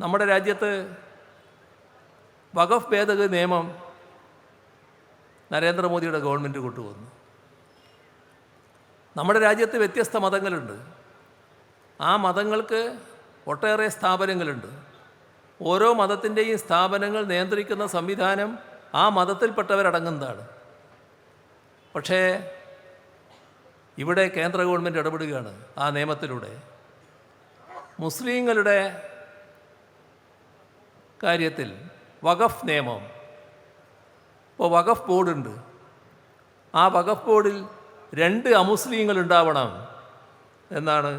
നമ്മുടെ രാജ്യത്ത് വഖഫ് ഭേദഗതി നിയമം നരേന്ദ്രമോദിയുടെ ഗവൺമെൻറ് കൊണ്ടുവന്നു. നമ്മുടെ രാജ്യത്ത് വ്യത്യസ്ത മതങ്ങളുണ്ട്. ആ മതങ്ങൾക്ക് ഒട്ടേറെ സ്ഥാപനങ്ങളുണ്ട്. ഓരോ മതത്തിൻ്റെയും സ്ഥാപനങ്ങൾ നിയന്ത്രിക്കുന്ന സംവിധാനം ആ മതത്തിൽപ്പെട്ടവരടങ്ങുന്നതാണ്. പക്ഷേ ഇവിടെ കേന്ദ്ര ഗവൺമെൻറ് ഇടപെടുകയാണ് ആ നിയമത്തിലൂടെ. മുസ്ലിങ്ങളുടെ കാര്യത്തിൽ വഖഫ് നിയമം, ഇപ്പോൾ വഖഫ് ബോർഡുണ്ട്. ആ വഖഫ് ബോർഡിൽ 2 അമുസ്ലിങ്ങൾ ഉണ്ടാവണം എന്നാണ്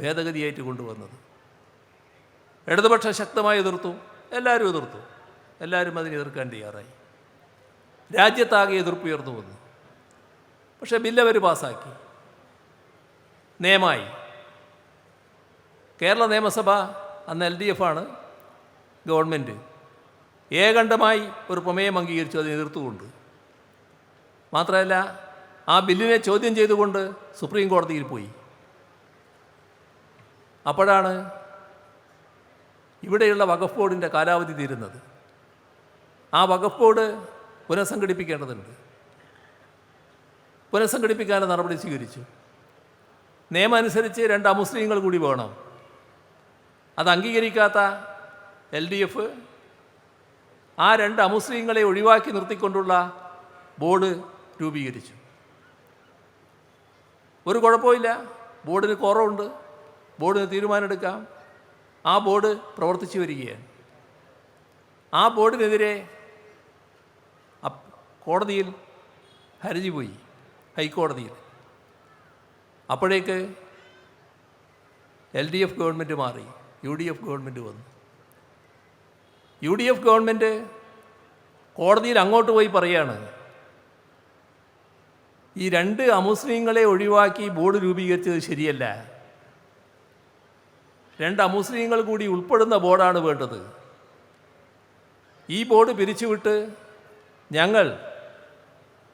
ഭേദഗതിയായിട്ട് കൊണ്ടുവന്നത്. ഇടതുപക്ഷം ശക്തമായി എതിർത്തു, എല്ലാവരും എതിർത്തു, എല്ലാവരും അതിനെ എതിർക്കാൻ തയ്യാറായി. രാജ്യത്താകെ എതിർപ്പുയർന്നു വന്നു. പക്ഷേ ബില്ലവർ പാസ്സാക്കി, നിയമമായി. കേരള നിയമസഭ അന്ന് LDF ആണ് ഗവൺമെൻറ്, ഏകണ്ഠമായി ഒരു പ്രമേയം അംഗീകരിച്ചു, അതിനെ എതിർത്തുകൊണ്ട്. മാത്രമല്ല ആ ബില്ലിനെ ചോദ്യം ചെയ്തുകൊണ്ട് സുപ്രീം കോടതിയിൽ പോയി. അപ്പോഴാണ് ഇവിടെയുള്ള വഖഫ് ബോർഡിൻ്റെ കാലാവധി തീരുന്നത്. ആ വഖഫ് ബോർഡ് പുനഃസംഘടിപ്പിക്കേണ്ടതുണ്ട്. പുനഃസംഘടിപ്പിക്കാനുള്ള നടപടി സ്വീകരിച്ചു. നിയമം അനുസരിച്ച് 2 അമുസ്ലിങ്ങൾ കൂടി വേണം. അത് അംഗീകരിക്കാത്ത LDF ആ 2 അമുസ്ലിങ്ങളെ ഒഴിവാക്കി നിർത്തിക്കൊണ്ടുള്ള ബോർഡ് രൂപീകരിച്ചു. ഒരു കുഴപ്പമില്ല, ബോർഡിന് കുറവുണ്ട്, ബോർഡിന് തീരുമാനമെടുക്കാം. ആ ബോർഡ് പ്രവർത്തിച്ചു വരികയാണ്. ആ ബോർഡിനെതിരെ കോടതിയിൽ ഹർജി പോയി, ഹൈക്കോടതിയിൽ. അപ്പോഴേക്ക് LDF ഗവൺമെൻറ് മാറി, UDF ഗവൺമെൻറ് വന്നു. UDF ഗവൺമെൻറ് കോടതിയിൽ അങ്ങോട്ട് പോയി പറയാണ്, ഈ 2 അമുസ്ലിങ്ങളെ ഒഴിവാക്കി ബോർഡ് രൂപീകരിച്ചത് ശരിയല്ല, 2 അമുസ്ലിങ്ങൾ കൂടി ഉൾപ്പെടുന്ന ബോർഡാണ് വേണ്ടത്. ഈ ബോർഡ് പിരിച്ചുവിട്ട് ഞങ്ങൾ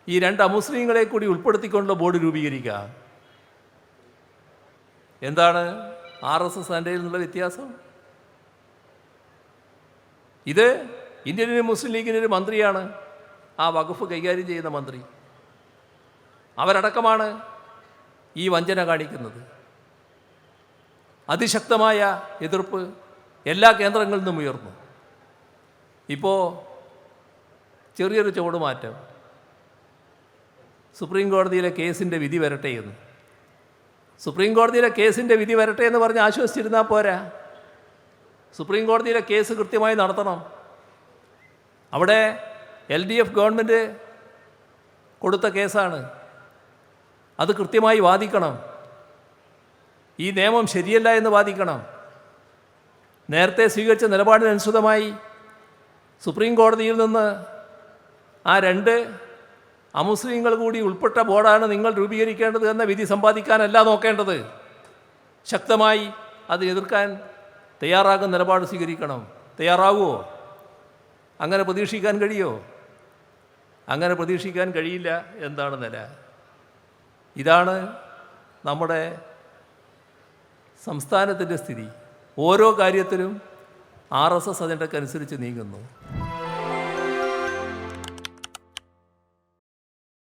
ഈ 2 അമുസ്ലിങ്ങളെ കൂടി ഉൾപ്പെടുത്തിക്കൊണ്ടുള്ള ബോർഡ് രൂപീകരിക്കാം. എന്താണ് RSS ആൻഡയിൽ നിന്നുള്ള വ്യത്യാസം? ഇത് ഇന്ത്യൻ മുസ്ലിം ലീഗിൻ്റെ ഒരു മന്ത്രിയാണ് ആ വഖഫ് കൈകാര്യം ചെയ്യുന്ന മന്ത്രി. അവരടക്കമാണ് ഈ വഞ്ചന കാണിക്കുന്നത്. അതിശക്തമായ എതിർപ്പ് എല്ലാ കേന്ദ്രങ്ങളിൽ നിന്നും ഉയർന്നു. ഇപ്പോൾ ചെറിയൊരു ചുവടുമാറ്റം, സുപ്രീം കോടതിയിലെ കേസിൻ്റെ വിധി വരട്ടെ എന്ന്. സുപ്രീം കോടതിയിലെ കേസിൻ്റെ വിധി വരട്ടെ എന്ന് പറഞ്ഞ് ആശ്വസിച്ചിരുന്നാൽ പോരാ. സുപ്രീം കോടതിയിലെ കേസ് കൃത്യമായി നടത്തണം. അവിടെ LDF ഗവൺമെൻറ് കൊടുത്ത കേസാണ്, അത് കൃത്യമായി വാദിക്കണം. ഈ നിയമം ശരിയല്ല എന്ന് വാദിക്കണം. നേരത്തെ സ്വീകരിച്ച നിലപാടിനനുസൃതമായി സുപ്രീം കോടതിയിൽ നിന്ന് ആ 2 അമുസ്ലിങ്ങൾ കൂടി ഉൾപ്പെട്ട ബോർഡാണ് നിങ്ങൾ രൂപീകരിക്കേണ്ടത് എന്ന വിധി സമ്പാദിക്കാനല്ല നോക്കേണ്ടത്. ശക്തമായി അത് എതിർക്കാൻ തയ്യാറാകുന്ന നിലപാട് സ്വീകരിക്കണം. തയ്യാറാവുമോ? അങ്ങനെ പ്രതീക്ഷിക്കാൻ കഴിയുമോ? അങ്ങനെ പ്രതീക്ഷിക്കാൻ കഴിയില്ല. എന്താണ് നില? ഇതാണ് നമ്മുടെ സംസ്ഥാനത്തിൻ്റെ സ്ഥിതി. ഓരോ കാര്യത്തിലും RSS അജണ്ടയ്ക്കനുസരിച്ച് നീങ്ങുന്നു.